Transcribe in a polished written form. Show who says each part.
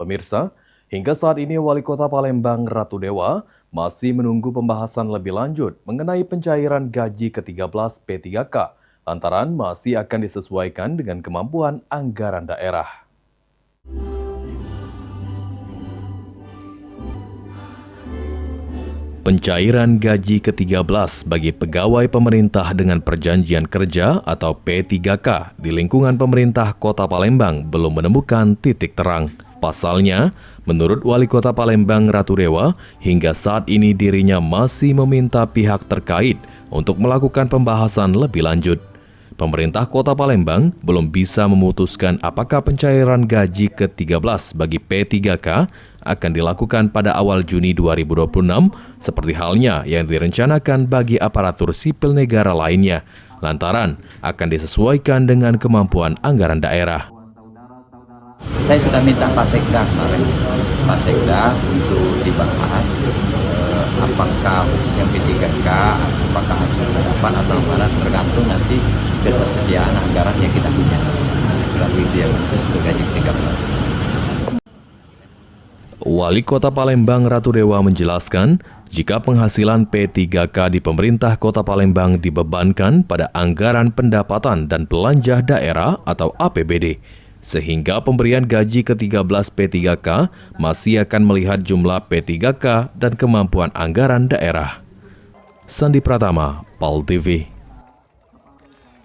Speaker 1: Pemirsa, hingga saat ini Wali Kota Palembang Ratu Dewa masih menunggu pembahasan lebih lanjut mengenai pencairan gaji ke-13 P3K, lantaran masih akan disesuaikan dengan kemampuan anggaran daerah. Pencairan gaji ke-13 bagi pegawai pemerintah dengan perjanjian kerja atau P3K di lingkungan pemerintah Kota Palembang belum menemukan titik terang. Pasalnya, menurut Wali Kota Palembang Ratu Dewa, hingga saat ini dirinya masih meminta pihak terkait untuk melakukan pembahasan lebih lanjut. Pemerintah Kota Palembang belum bisa memutuskan apakah pencairan gaji ke-13 bagi P3K akan dilakukan pada awal Juni 2026, seperti halnya yang direncanakan bagi aparatur sipil negara lainnya, lantaran akan disesuaikan dengan kemampuan anggaran daerah.
Speaker 2: Saya sudah minta Pak Sekda kemarin, Pak Sekda untuk dibahas apakah khususnya P3K, apakah harus berpendapat atau anggaran, tergantung nanti ketersediaan anggaran yang kita punya. Lalu itu yang khusus untuk gaji ke-13.
Speaker 1: Wali Kota Palembang Ratu Dewa menjelaskan, jika penghasilan P3K di pemerintah Kota Palembang dibebankan pada anggaran pendapatan dan belanja daerah atau APBD, sehingga pemberian gaji ke-13 P3K masih akan melihat jumlah P3K dan kemampuan anggaran daerah. Sandi Pratama, PAL TV.